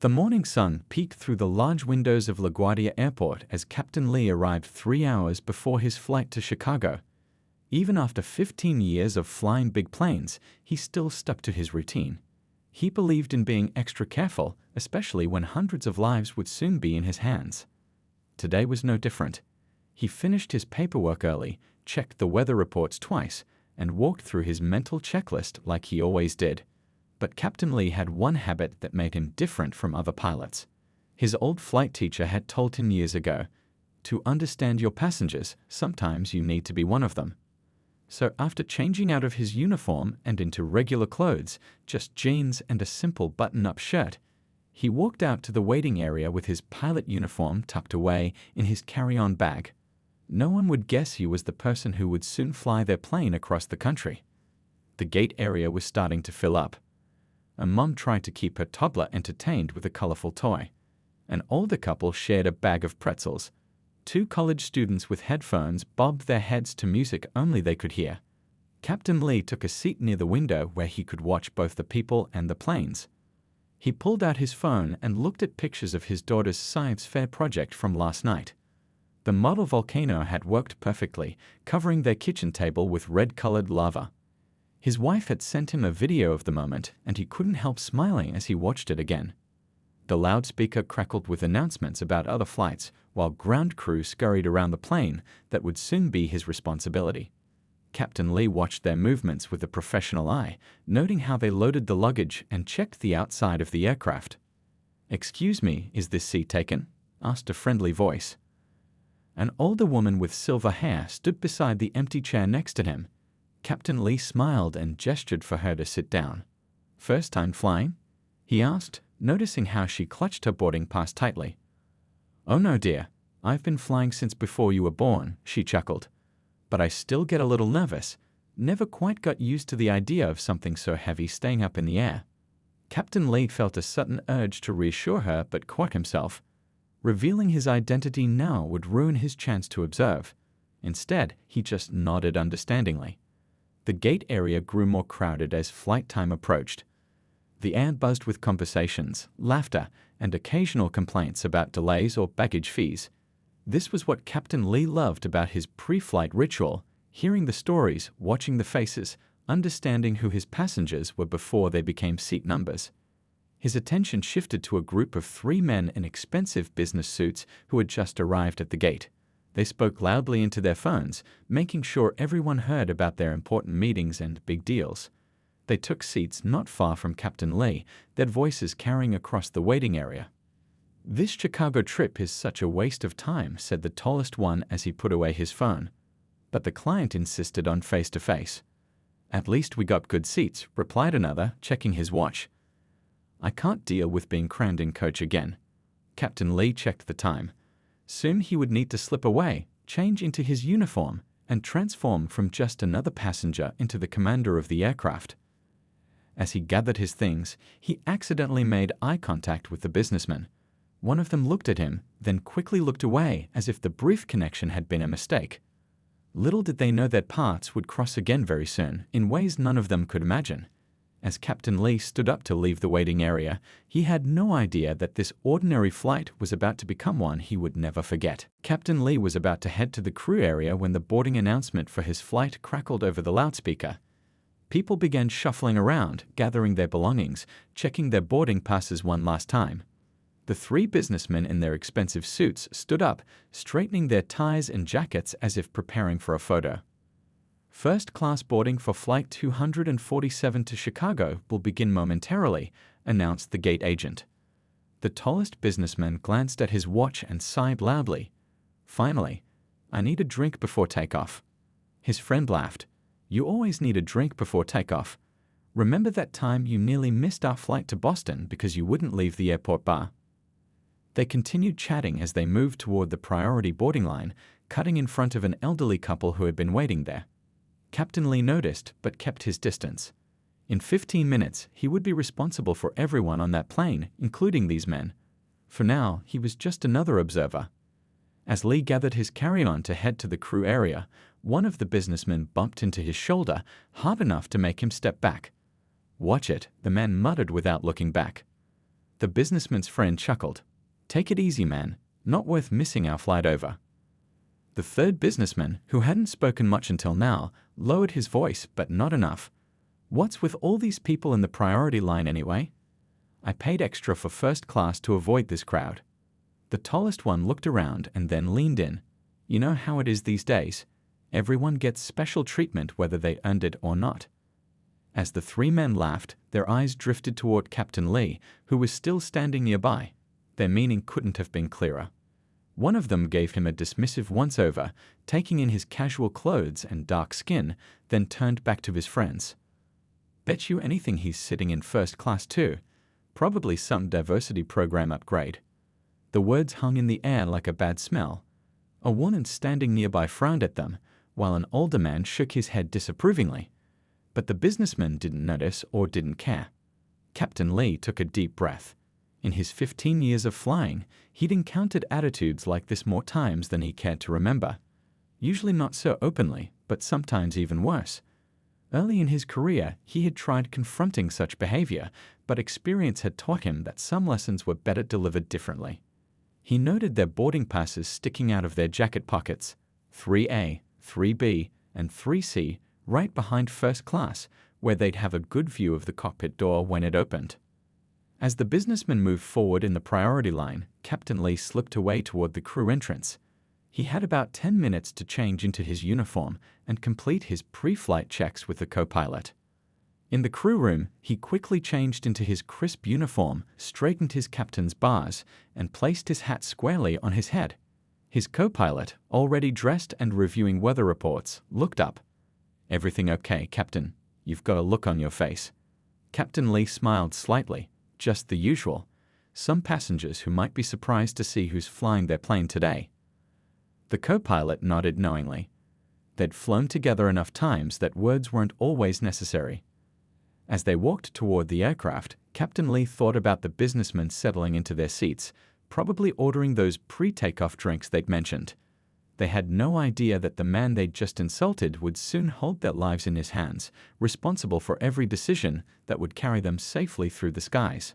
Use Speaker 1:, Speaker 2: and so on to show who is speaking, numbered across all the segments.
Speaker 1: The morning sun peeked through the large windows of LaGuardia Airport as Captain Lee arrived 3 hours before his flight to Chicago. Even after 15 years of flying big planes, he still stuck to his routine. He believed in being extra careful, especially when hundreds of lives would soon be in his hands. Today was no different. He finished his paperwork early, checked the weather reports twice, and walked through his mental checklist like he always did. But Captain Lee had one habit that made him different from other pilots. His old flight teacher had told him years ago, "To understand your passengers, sometimes you need to be one of them." So after changing out of his uniform and into regular clothes, just jeans and a simple button-up shirt, he walked out to the waiting area with his pilot uniform tucked away in his carry-on bag. No one would guess he was the person who would soon fly their plane across the country. The gate area was starting to fill up. A mom tried to keep her toddler entertained with a colorful toy. An older couple shared a bag of pretzels. 2 college students with headphones bobbed their heads to music only they could hear. Captain Lee took a seat near the window where he could watch both the people and the planes. He pulled out his phone and looked at pictures of his daughter's science fair project from last night. The model volcano had worked perfectly, covering their kitchen table with red-colored lava. His wife had sent him a video of the moment, and he couldn't help smiling as he watched it again. The loudspeaker crackled with announcements about other flights, while ground crew scurried around the plane that would soon be his responsibility. Captain Lee watched their movements with a professional eye, noting how they loaded the luggage and checked the outside of the aircraft. "Excuse me, is this seat taken?" asked a friendly voice. An older woman with silver hair stood beside the empty chair next to him. Captain Lee smiled and gestured for her to sit down. "First time flying?" he asked, noticing how she clutched her boarding pass tightly. "Oh no, dear. I've been flying since before you were born," she chuckled. "But I still get a little nervous. Never quite got used to the idea of something so heavy staying up in the air." Captain Lee felt a sudden urge to reassure her but caught himself. Revealing his identity now would ruin his chance to observe. Instead, he just nodded understandingly. The gate area grew more crowded as flight time approached. The air buzzed with conversations, laughter, and occasional complaints about delays or baggage fees. This was what Captain Lee loved about his pre-flight ritual, hearing the stories, watching the faces, understanding who his passengers were before they became seat numbers. His attention shifted to a group of 3 men in expensive business suits who had just arrived at the gate. They spoke loudly into their phones, making sure everyone heard about their important meetings and big deals. They took seats not far from Captain Lee, their voices carrying across the waiting area. "This Chicago trip is such a waste of time," said the tallest one as he put away his phone. But the client insisted on face-to-face. "At least we got good seats," replied another, checking his watch. "I can't deal with being crammed in coach again." Captain Lee checked the time. Soon he would need to slip away, change into his uniform, and transform from just another passenger into the commander of the aircraft. As he gathered his things, he accidentally made eye contact with the businessman. One of them looked at him, then quickly looked away as if the brief connection had been a mistake. Little did they know that paths would cross again very soon, in ways none of them could imagine. As Captain Lee stood up to leave the waiting area, he had no idea that this ordinary flight was about to become one he would never forget. Captain Lee was about to head to the crew area when the boarding announcement for his flight crackled over the loudspeaker. People began shuffling around, gathering their belongings, checking their boarding passes one last time. The 3 businessmen in their expensive suits stood up, straightening their ties and jackets as if preparing for a photo. "First-class boarding for Flight 247 to Chicago will begin momentarily," announced the gate agent. The tallest businessman glanced at his watch and sighed loudly. "Finally, I need a drink before takeoff." His friend laughed. "You always need a drink before takeoff. Remember that time you nearly missed our flight to Boston because you wouldn't leave the airport bar?" They continued chatting as they moved toward the priority boarding line, cutting in front of an elderly couple who had been waiting there. Captain Lee noticed, but kept his distance. In 15 minutes, he would be responsible for everyone on that plane, including these men. For now, he was just another observer. As Lee gathered his carry-on to head to the crew area, one of the businessmen bumped into his shoulder hard enough to make him step back. "Watch it," the man muttered without looking back. The businessman's friend chuckled. "Take it easy, man. Not worth missing our flight over." The third businessman, who hadn't spoken much until now, lowered his voice, but not enough. "What's with all these people in the priority line anyway? I paid extra for first class to avoid this crowd." The tallest one looked around and then leaned in. "You know how it is these days. Everyone gets special treatment whether they earned it or not." As the three men laughed, their eyes drifted toward Captain Lee, who was still standing nearby. Their meaning couldn't have been clearer. One of them gave him a dismissive once-over, taking in his casual clothes and dark skin, then turned back to his friends. "Bet you anything he's sitting in first class too. Probably some diversity program upgrade." The words hung in the air like a bad smell. A woman standing nearby frowned at them, while an older man shook his head disapprovingly. But the businessman didn't notice or didn't care. Captain Lee took a deep breath. In his 15 years of flying, he'd encountered attitudes like this more times than he cared to remember. Usually not so openly, but sometimes even worse. Early in his career, he had tried confronting such behavior, but experience had taught him that some lessons were better delivered differently. He noted their boarding passes sticking out of their jacket pockets, 3A, 3B, and 3C, right behind first class, where they'd have a good view of the cockpit door when it opened. As the businessman moved forward in the priority line, Captain Lee slipped away toward the crew entrance. He had about 10 minutes to change into his uniform and complete his pre-flight checks with the co-pilot. In the crew room, he quickly changed into his crisp uniform, straightened his captain's bars, and placed his hat squarely on his head. His co-pilot, already dressed and reviewing weather reports, looked up. "Everything okay, Captain? You've got a look on your face." Captain Lee smiled slightly. "Just the usual. Some passengers who might be surprised to see who's flying their plane today." The co-pilot nodded knowingly. They'd flown together enough times that words weren't always necessary. As they walked toward the aircraft, Captain Lee thought about the businessmen settling into their seats, probably ordering those pre-takeoff drinks they'd mentioned. They had no idea that the man they'd just insulted would soon hold their lives in his hands, responsible for every decision that would carry them safely through the skies.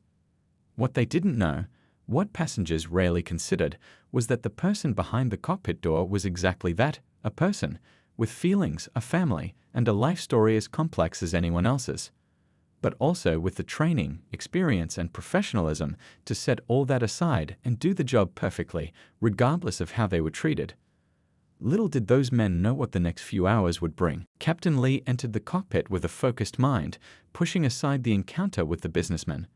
Speaker 1: What they didn't know, what passengers rarely considered, was that the person behind the cockpit door was exactly that, a person, with feelings, a family, and a life story as complex as anyone else's. But also with the training, experience, and professionalism to set all that aside and do the job perfectly, regardless of how they were treated. Little did those men know what the next few hours would bring. Captain Lee entered the cockpit with a focused mind, pushing aside the encounter with the businessman.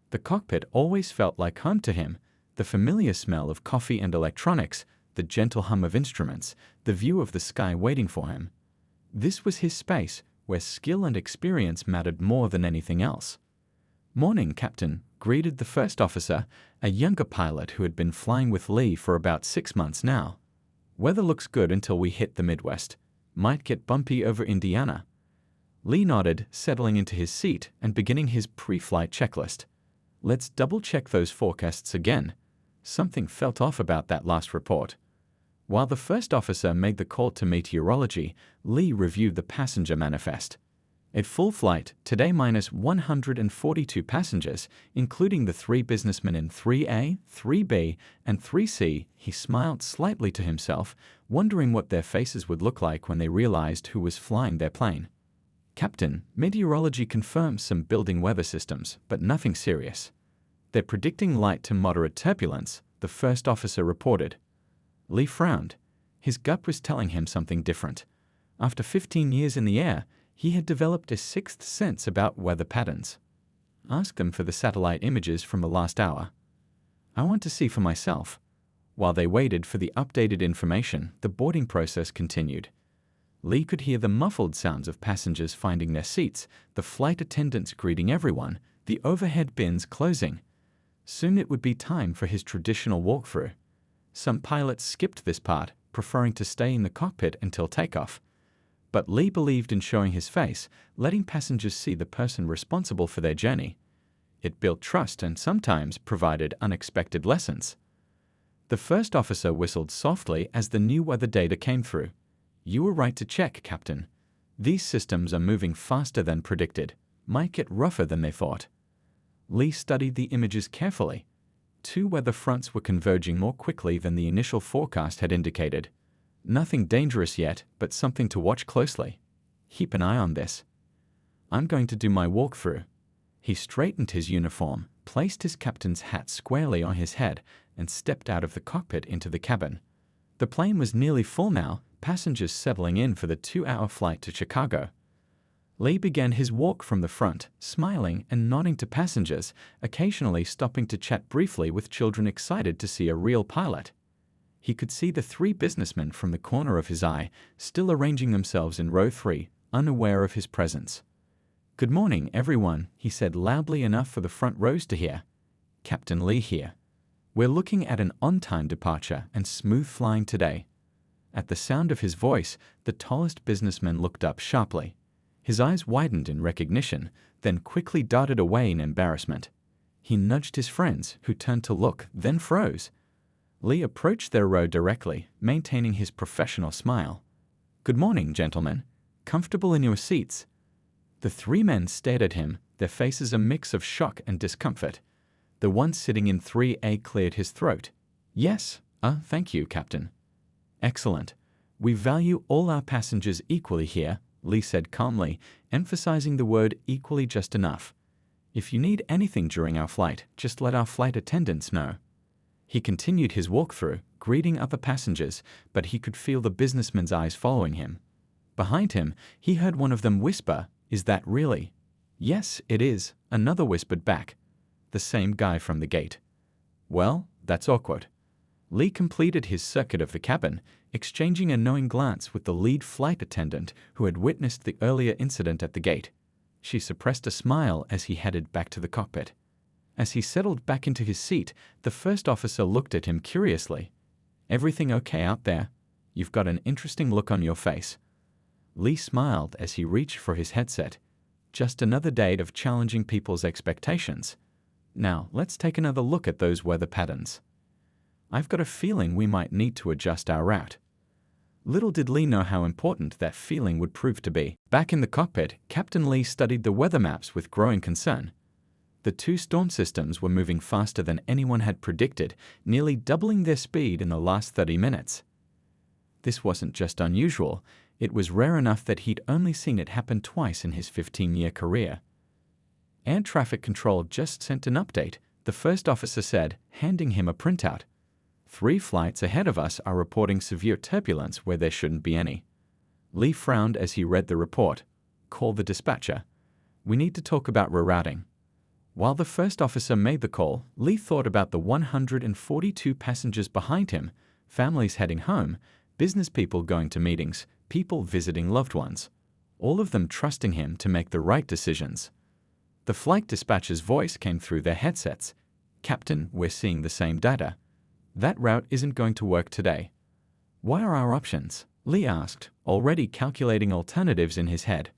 Speaker 1: The cockpit always felt like home to him, the familiar smell of coffee and electronics, the gentle hum of instruments, the view of the sky waiting for him. This was his space, where skill and experience mattered more than anything else. "Morning, Captain," greeted the first officer, a younger pilot who had been flying with Lee for about 6 months now. "Weather looks good until we hit the Midwest. Might get bumpy over Indiana." Lee nodded, settling into his seat and beginning his pre-flight checklist. "Let's double-check those forecasts again. Something felt off about that last report." While the first officer made the call to meteorology, Lee reviewed the passenger manifest. At full flight, today minus 142 passengers, including the 3 businessmen in 3A, 3B, and 3C, he smiled slightly to himself, wondering what their faces would look like when they realized who was flying their plane. "Captain, meteorology confirms some building weather systems, but nothing serious. They're predicting light to moderate turbulence," the first officer reported. Lee frowned. His gut was telling him something different. After 15 years in the air, he had developed a sixth sense about weather patterns. "Ask them for the satellite images from the last hour. I want to see for myself." While they waited for the updated information, the boarding process continued. Lee could hear the muffled sounds of passengers finding their seats, the flight attendants greeting everyone, the overhead bins closing. Soon it would be time for his traditional walkthrough. Some pilots skipped this part, preferring to stay in the cockpit until takeoff. But Lee believed in showing his face, letting passengers see the person responsible for their journey. It built trust and sometimes provided unexpected lessons. The first officer whistled softly as the new weather data came through. "You were right to check, Captain. These systems are moving faster than predicted. Might get rougher than they thought." Lee studied the images carefully. Two weather fronts were converging more quickly than the initial forecast had indicated. Nothing dangerous yet, but something to watch closely. Keep an eye on this. I'm going to do my walkthrough. He straightened his uniform, placed his captain's hat squarely on his head, and stepped out of the cockpit into the cabin. The plane was nearly full now, passengers settling in for the 2-hour flight to Chicago. Lee began his walk from the front, smiling and nodding to passengers, occasionally stopping to chat briefly with children excited to see a real pilot. He could see the 3 businessmen from the corner of his eye, still arranging themselves in row 3, unaware of his presence. "Good morning, everyone," he said loudly enough for the front rows to hear. "Captain Lee here. We're looking at an on-time departure and smooth flying today." At the sound of his voice, the tallest businessman looked up sharply. His eyes widened in recognition, then quickly darted away in embarrassment. He nudged his friends, who turned to look, then froze. Lee approached their row directly, maintaining his professional smile. "Good morning, gentlemen. Comfortable in your seats?" The 3 men stared at him, their faces a mix of shock and discomfort. The one sitting in 3A cleared his throat. "Yes, thank you, Captain." "Excellent. We value all our passengers equally here," Lee said calmly, emphasizing the word equally just enough. "If you need anything during our flight, just let our flight attendants know." He continued his walkthrough, greeting other passengers, but he could feel the businessman's eyes following him. Behind him, he heard one of them whisper, "Is that really?" "Yes, it is," another whispered back. "The same guy from the gate." "Well, that's awkward." Lee completed his circuit of the cabin, exchanging a knowing glance with the lead flight attendant who had witnessed the earlier incident at the gate. She suppressed a smile as he headed back to the cockpit. As he settled back into his seat, the first officer looked at him curiously. "Everything okay out there? You've got an interesting look on your face." Lee smiled as he reached for his headset. "Just another day of challenging people's expectations. Now, let's take another look at those weather patterns. I've got a feeling we might need to adjust our route." Little did Lee know how important that feeling would prove to be. Back in the cockpit, Captain Lee studied the weather maps with growing concern. The 2 storm systems were moving faster than anyone had predicted, nearly doubling their speed in the last 30 minutes. This wasn't just unusual, it was rare enough that he'd only seen it happen twice in his 15-year career. "Air traffic control just sent an update," the first officer said, handing him a printout. 3 flights ahead of us are reporting severe turbulence where there shouldn't be any." Lee frowned as he read the report. "Call the dispatcher. We need to talk about rerouting." While the first officer made the call, Lee thought about the 142 passengers behind him, families heading home, business people going to meetings, people visiting loved ones, all of them trusting him to make the right decisions. The flight dispatcher's voice came through their headsets. "Captain, we're seeing the same data. That route isn't going to work today." "What are our options?" Lee asked, already calculating alternatives in his head.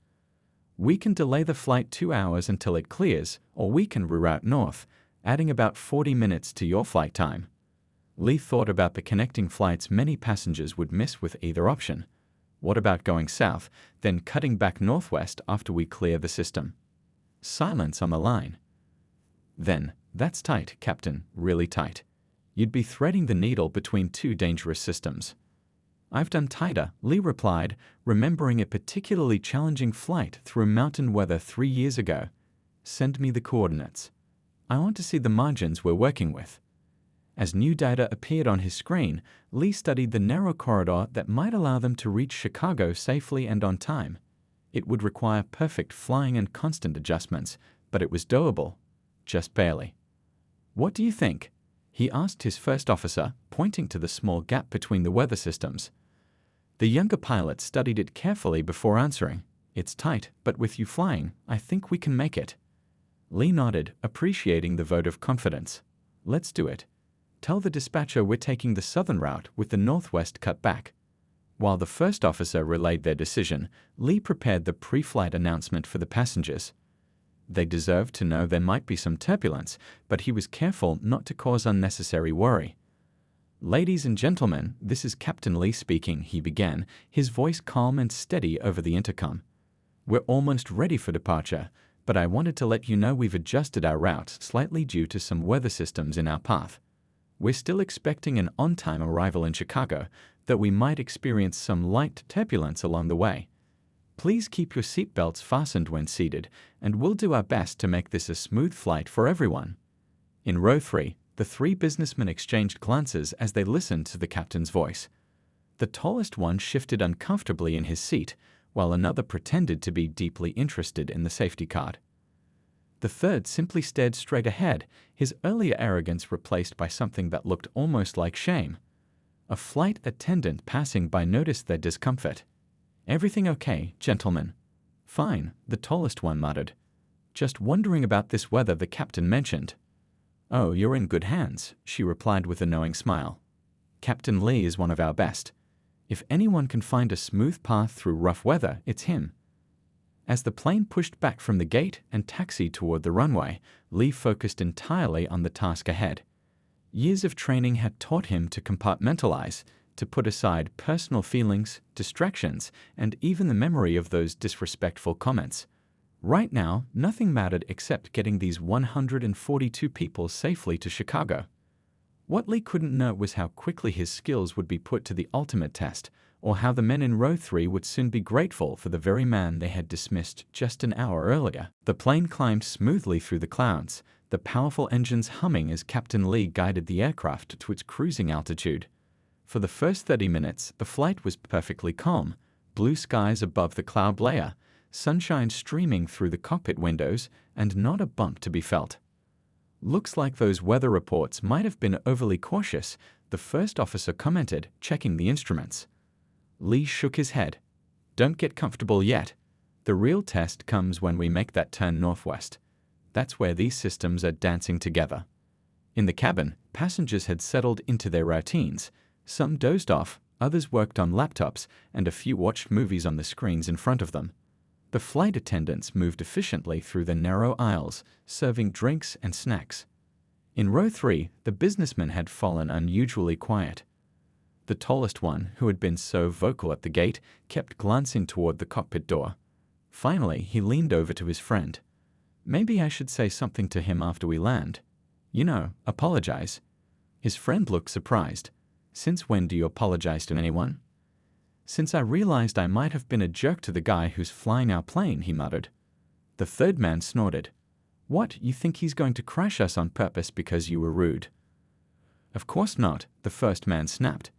Speaker 1: "We can delay the flight 2 hours until it clears, or we can reroute north, adding about 40 minutes to your flight time." Lee thought about the connecting flights many passengers would miss with either option. What about going south, then cutting back northwest after we clear the system? Silence on the line. "Then, that's tight, Captain, really tight. You'd be threading the needle between 2 dangerous systems." "I've done tighter," Lee replied, remembering a particularly challenging flight through mountain weather 3 years ago. "Send me the coordinates. I want to see the margins we're working with." As new data appeared on his screen, Lee studied the narrow corridor that might allow them to reach Chicago safely and on time. It would require perfect flying and constant adjustments, but it was doable. Just barely. "What do you think?" he asked his first officer, pointing to the small gap between the weather systems. The younger pilot studied it carefully before answering. "It's tight, but with you flying, I think we can make it." Lee nodded, appreciating the vote of confidence. "Let's do it. Tell the dispatcher we're taking the southern route with the northwest cut back." While the first officer relayed their decision, Lee prepared the pre-flight announcement for the passengers. They deserved to know there might be some turbulence, but he was careful not to cause unnecessary worry. "Ladies and gentlemen, this is Captain Lee speaking," he began, his voice calm and steady over the intercom. "We're almost ready for departure. but I wanted to let you know we've adjusted our route slightly due to some weather systems in our path. We're still expecting an on-time arrival in Chicago, though we might experience some light turbulence along the way. Please keep your seatbelts fastened when seated, and we'll do our best to make this a smooth flight for everyone." In row 3, the three businessmen exchanged glances as they listened to the captain's voice. The tallest one shifted uncomfortably in his seat, while another pretended to be deeply interested in the safety card. The third simply stared straight ahead, his earlier arrogance replaced by something that looked almost like shame. A flight attendant passing by noticed their discomfort. "Everything okay, gentlemen?" "Fine," the tallest one muttered. "Just wondering about this weather the captain mentioned." "Oh, you're in good hands," she replied with a knowing smile. "Captain Lee is one of our best. If anyone can find a smooth path through rough weather, it's him." As the plane pushed back from the gate and taxied toward the runway, Lee focused entirely on the task ahead. Years of training had taught him to compartmentalize, to put aside personal feelings, distractions, and even the memory of those disrespectful comments. Right now, nothing mattered except getting these 142 people safely to Chicago. What Lee couldn't know was how quickly his skills would be put to the ultimate test, or how the men in row 3 would soon be grateful for the very man they had dismissed just an hour earlier. The plane climbed smoothly through the clouds, the powerful engines humming as Captain Lee guided the aircraft to its cruising altitude. For the first 30 minutes, the flight was perfectly calm, blue skies above the cloud layer, sunshine streaming through the cockpit windows, and not a bump to be felt. "Looks like those weather reports might have been overly cautious," the first officer commented, checking the instruments. Lee shook his head. "Don't get comfortable yet. The real test comes when we make that turn northwest. That's where these systems are dancing together." In the cabin, passengers had settled into their routines. Some dozed off, others worked on laptops, and a few watched movies on the screens in front of them. The flight attendants moved efficiently through the narrow aisles, serving drinks and snacks. In row 3, the businessmen had fallen unusually quiet. The tallest one, who had been so vocal at the gate, kept glancing toward the cockpit door. Finally, he leaned over to his friend. "Maybe I should say something to him after we land. You know, apologize." His friend looked surprised. "Since when do you apologize to anyone?" "Since I realized I might have been a jerk to the guy who's flying our plane," he muttered. The third man snorted. "What, you think he's going to crash us on purpose because you were rude?" "Of course not," the first man snapped.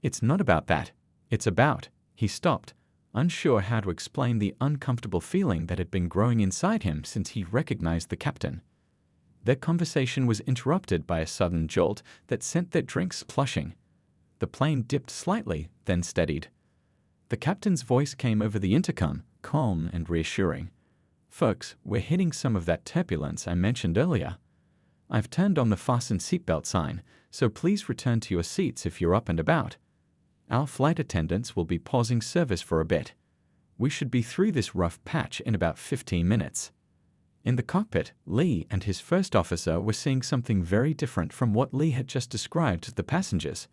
Speaker 1: "It's not about that. It's about—" He stopped, unsure how to explain the uncomfortable feeling that had been growing inside him since he recognized the captain. Their conversation was interrupted by a sudden jolt that sent their drinks splushing. The plane dipped slightly, then steadied. The captain's voice came over the intercom, calm and reassuring. "Folks, we're hitting some of that turbulence I mentioned earlier. I've turned on the fasten seatbelt sign, so please return to your seats if you're up and about. Our flight attendants will be pausing service for a bit. We should be through this rough patch in about 15 minutes. In the cockpit, Lee and his first officer were seeing something very different from what Lee had just described to the passengers.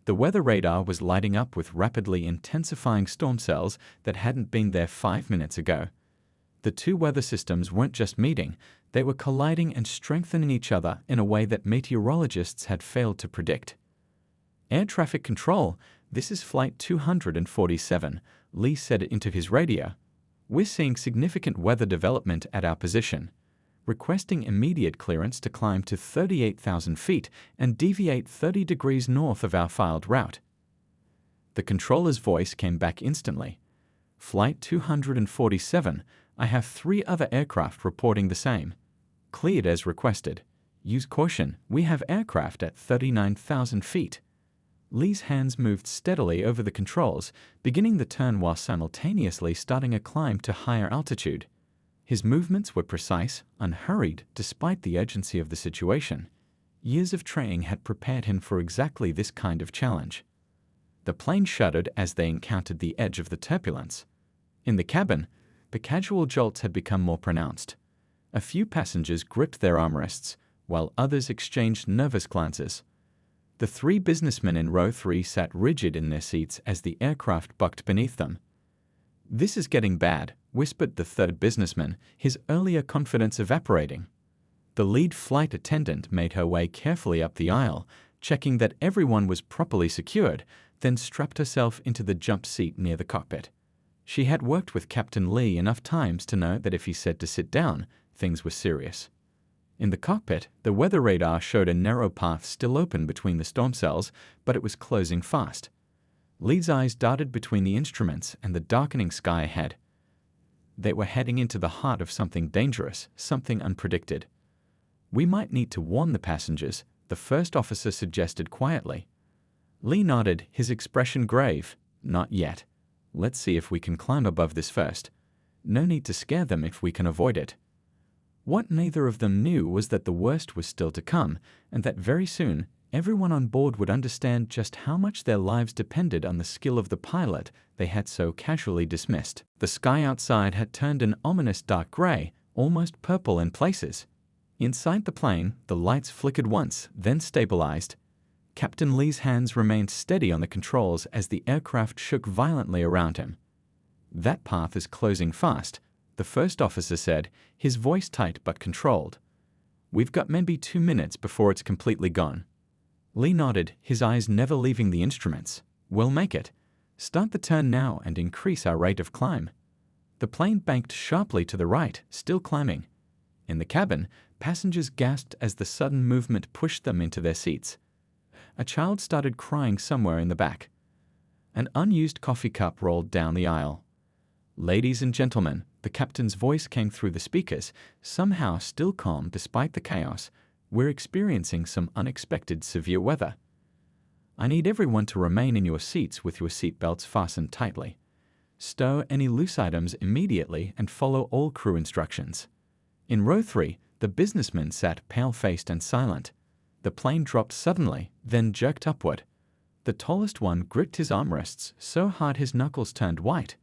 Speaker 1: The weather radar was lighting up with rapidly intensifying storm cells that hadn't been there 5 minutes ago. The two weather systems weren't just meeting, they were colliding and strengthening each other in a way that meteorologists had failed to predict. "Air traffic control, this is Flight 247, Lee said into his radio. "We're seeing significant weather development at our position. Requesting immediate clearance to climb to 38,000 feet and deviate 30 degrees north of our filed route." The controller's voice came back instantly. "Flight 247, I have 3 other aircraft reporting the same. Cleared as requested. Use caution, we have aircraft at 39,000 feet. Lee's hands moved steadily over the controls, beginning the turn while simultaneously starting a climb to higher altitude. His movements were precise, unhurried, despite the urgency of the situation. Years of training had prepared him for exactly this kind of challenge. The plane shuddered as they encountered the edge of the turbulence. In the cabin, the casual jolts had become more pronounced. A few passengers gripped their armrests, while others exchanged nervous glances. The 3 businessmen in row 3 sat rigid in their seats as the aircraft bucked beneath them. "This is getting bad," whispered the third businessman, his earlier confidence evaporating. The lead flight attendant made her way carefully up the aisle, checking that everyone was properly secured, then strapped herself into the jump seat near the cockpit. She had worked with Captain Lee enough times to know that if he said to sit down, things were serious. In the cockpit, the weather radar showed a narrow path still open between the storm cells, but it was closing fast. Lee's eyes darted between the instruments and the darkening sky ahead. They were heading into the heart of something dangerous, something unpredicted. "We might need to warn the passengers," the first officer suggested quietly. Lee nodded, his expression grave. "Not yet. Let's see if we can climb above this first. No need to scare them if we can avoid it." What neither of them knew was that the worst was still to come, and that very soon everyone on board would understand just how much their lives depended on the skill of the pilot they had so casually dismissed. The sky outside had turned an ominous dark gray, almost purple in places. Inside the plane, the lights flickered once, then stabilized. Captain Lee's hands remained steady on the controls as the aircraft shook violently around him. "That path is closing fast," the first officer said, his voice tight but controlled. "We've got maybe 2 minutes before it's completely gone." Lee nodded, his eyes never leaving the instruments. "We'll make it. Start the turn now and increase our rate of climb." The plane banked sharply to the right, still climbing. In the cabin, passengers gasped as the sudden movement pushed them into their seats. A child started crying somewhere in the back. An unused coffee cup rolled down the aisle. "Ladies and gentlemen," the captain's voice came through the speakers, somehow still calm despite the chaos, "we're experiencing some unexpected severe weather. I need everyone to remain in your seats with your seatbelts fastened tightly. Stow any loose items immediately and follow all crew instructions." In row 3, the businessman sat pale-faced and silent. The plane dropped suddenly, then jerked upward. The tallest one gripped his armrests so hard his knuckles turned white.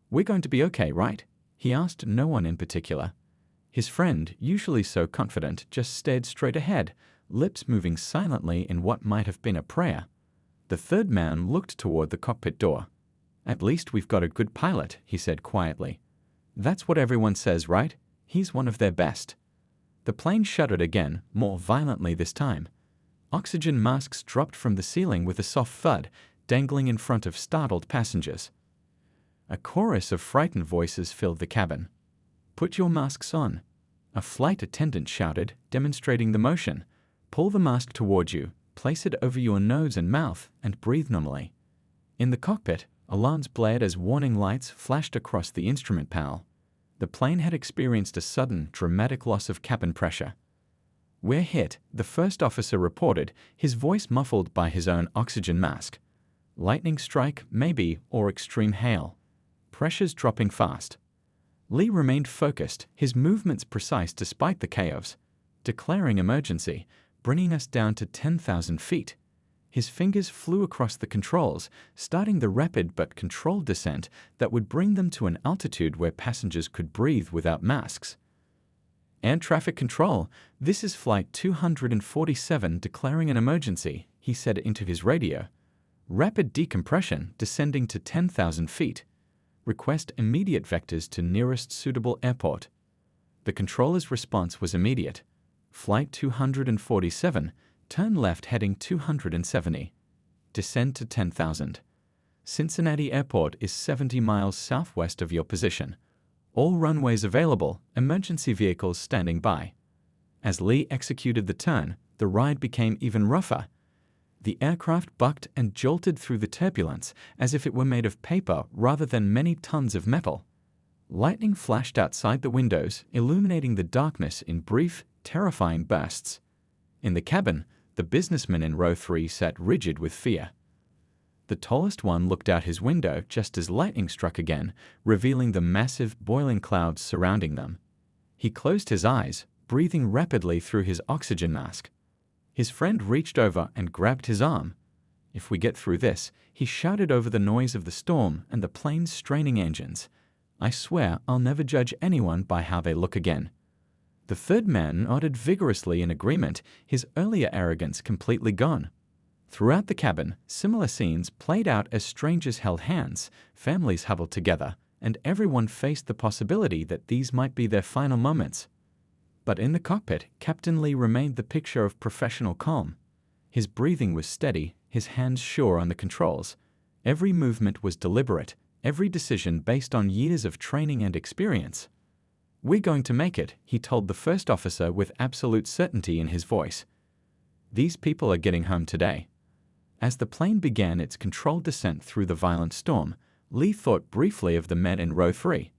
Speaker 1: "We're going to be okay, right?" he asked no one in particular. His friend, usually so confident, just stared straight ahead, lips moving silently in what might have been a prayer. The third man looked toward the cockpit door. "At least we've got a good pilot," he said quietly. "That's what everyone says, right? He's one of their best." The plane shuddered again, more violently this time. Oxygen masks dropped from the ceiling with a soft thud, dangling in front of startled passengers. A chorus of frightened voices filled the cabin. "Put your masks on," a flight attendant shouted, demonstrating the motion. "Pull the mask toward you, place it over your nose and mouth, and breathe normally." In the cockpit, alarms blared as warning lights flashed across the instrument panel. The plane had experienced a sudden, dramatic loss of cabin pressure. "We're hit," the first officer reported, his voice muffled by his own oxygen mask. "Lightning strike, maybe, or extreme hail. Pressure's dropping fast." Lee remained focused, his movements precise despite the chaos. "Declaring emergency, bringing us down to 10,000 feet. His fingers flew across the controls, starting the rapid but controlled descent that would bring them to an altitude where passengers could breathe without masks. "Air traffic control, this is flight 247 declaring an emergency," he said into his radio. "Rapid decompression descending to 10,000 feet. Request immediate vectors to nearest suitable airport." The controller's response was immediate. "Flight 247, turn left heading 270. Descend to 10,000. Cincinnati Airport is 70 miles southwest of your position. All runways available, emergency vehicles standing by." As Lee executed the turn, the ride became even rougher. The aircraft bucked and jolted through the turbulence as if it were made of paper rather than many tons of metal. Lightning flashed outside the windows, illuminating the darkness in brief, terrifying bursts. In the cabin, the businessman in row 3 sat rigid with fear. The tallest one looked out his window just as lightning struck again, revealing the massive, boiling clouds surrounding them. He closed his eyes, breathing rapidly through his oxygen mask. His friend reached over and grabbed his arm. "If we get through this," he shouted over the noise of the storm and the plane's straining engines, "I swear I'll never judge anyone by how they look again." The third man nodded vigorously in agreement, his earlier arrogance completely gone. Throughout the cabin, similar scenes played out as strangers held hands, families huddled together, and everyone faced the possibility that these might be their final moments. But in the cockpit, Captain Lee remained the picture of professional calm. His breathing was steady, his hands sure on the controls. Every movement was deliberate, every decision based on years of training and experience. "We're going to make it," he told the first officer with absolute certainty in his voice. "These people are getting home today." As the plane began its controlled descent through the violent storm, Lee thought briefly of the men in row 3.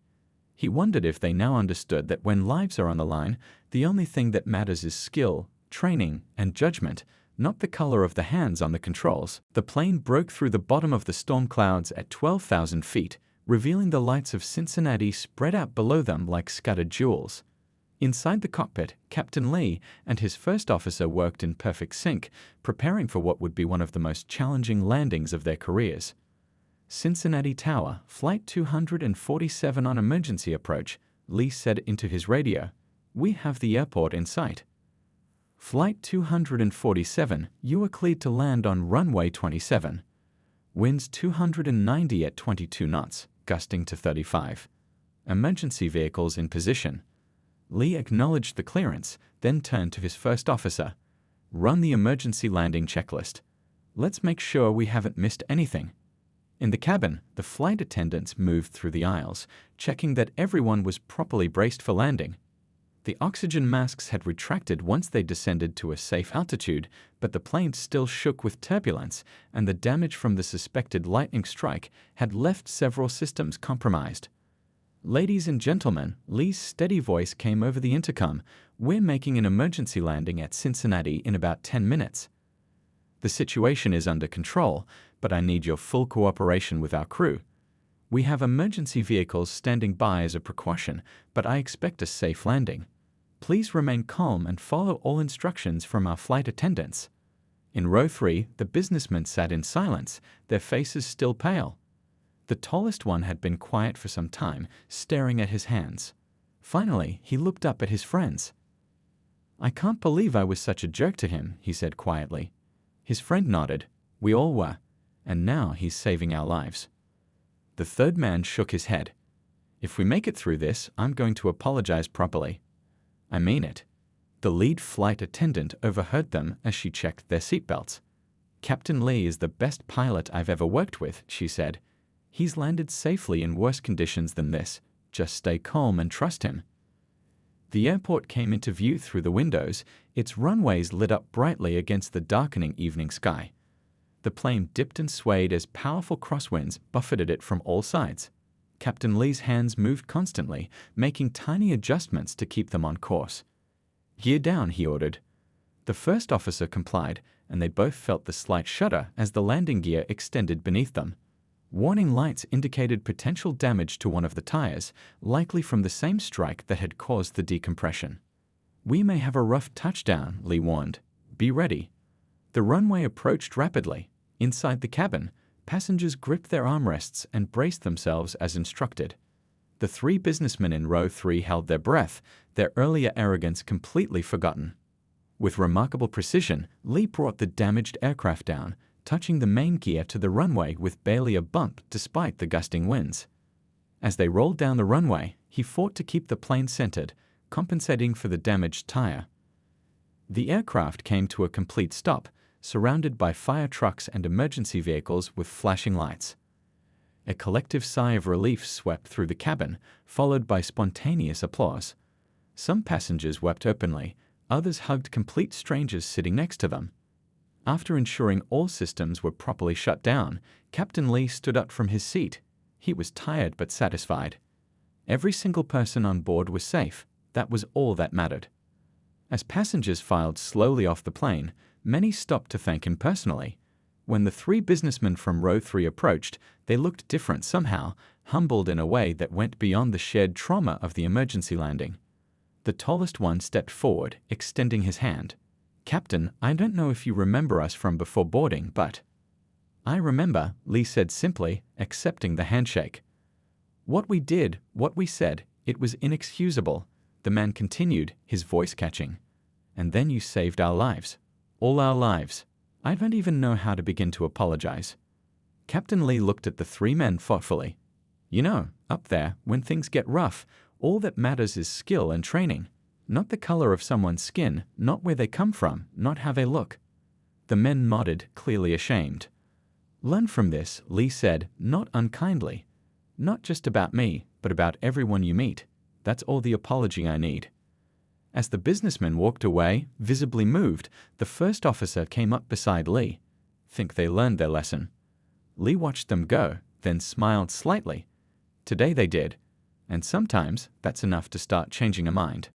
Speaker 1: He wondered if they now understood that when lives are on the line, the only thing that matters is skill, training, and judgment, not the color of the hands on the controls. The plane broke through the bottom of the storm clouds at 12,000 feet, revealing the lights of Cincinnati spread out below them like scattered jewels. Inside the cockpit, Captain Lee and his first officer worked in perfect sync, preparing for what would be one of the most challenging landings of their careers. "Cincinnati Tower, Flight 247 on emergency approach," Lee said into his radio. "We have the airport in sight." "Flight 247, you are cleared to land on runway 27. Winds 290 at 22 knots, gusting to 35. Emergency vehicles in position." Lee acknowledged the clearance, then turned to his first officer. "Run the emergency landing checklist. Let's make sure we haven't missed anything." In the cabin, the flight attendants moved through the aisles, checking that everyone was properly braced for landing. The oxygen masks had retracted once they descended to a safe altitude, but the plane still shook with turbulence, and the damage from the suspected lightning strike had left several systems compromised. "Ladies and gentlemen," Lee's steady voice came over the intercom, "we're making an emergency landing at Cincinnati in about 10 minutes. The situation is under control, but I need your full cooperation with our crew. We have emergency vehicles standing by as a precaution, but I expect a safe landing. Please remain calm and follow all instructions from our flight attendants." In row 3, the businessmen sat in silence, their faces still pale. The tallest one had been quiet for some time, staring at his hands. Finally, he looked up at his friends. "I can't believe I was such a jerk to him," he said quietly. His friend nodded. "We all were. And now he's saving our lives." The third man shook his head. "If we make it through this, I'm going to apologize properly. I mean it." The lead flight attendant overheard them as she checked their seatbelts. "Captain Lee is the best pilot I've ever worked with," she said. "He's landed safely in worse conditions than this. Just stay calm and trust him." The airport came into view through the windows, its runways lit up brightly against the darkening evening sky. The plane dipped and swayed as powerful crosswinds buffeted it from all sides. Captain Lee's hands moved constantly, making tiny adjustments to keep them on course. "Gear down," he ordered. The first officer complied, and they both felt the slight shudder as the landing gear extended beneath them. Warning lights indicated potential damage to one of the tires, likely from the same strike that had caused the decompression. "We may have a rough touchdown," Lee warned. "Be ready." The runway approached rapidly. Inside the cabin, passengers gripped their armrests and braced themselves as instructed. The 3 businessmen in row 3 held their breath, their earlier arrogance completely forgotten. With remarkable precision, Lee brought the damaged aircraft down, touching the main gear to the runway with barely a bump despite the gusting winds. As they rolled down the runway, he fought to keep the plane centered, compensating for the damaged tire. The aircraft came to a complete stop, surrounded by fire trucks and emergency vehicles with flashing lights. A collective sigh of relief swept through the cabin, followed by spontaneous applause. Some passengers wept openly, others hugged complete strangers sitting next to them. After ensuring all systems were properly shut down, Captain Lee stood up from his seat. He was tired but satisfied. Every single person on board was safe. That was all that mattered. As passengers filed slowly off the plane, many stopped to thank him personally. When the 3 businessmen from row 3 approached, they looked different somehow, humbled in a way that went beyond the shared trauma of the emergency landing. The tallest one stepped forward, extending his hand. "Captain, I don't know if you remember us from before boarding, but—" "I remember," Lee said simply, accepting the handshake. "What we did, what we said, it was inexcusable," the man continued, his voice catching. "And then you saved our lives. All our lives. I don't even know how to begin to apologize. Captain Lee looked at the three men thoughtfully. You know, up there, when things get rough, all that matters is skill and training. Not the color of someone's skin, not where they come from, not how they look. The men nodded, clearly ashamed. Learn from this, Lee said, not unkindly. Not just about me, but about everyone you meet. That's all the apology I need. As the businessmen walked away, visibly moved, the first officer came up beside Lee. Think they learned their lesson. Lee watched them go, then smiled slightly. Today they did. And sometimes that's enough to start changing a mind.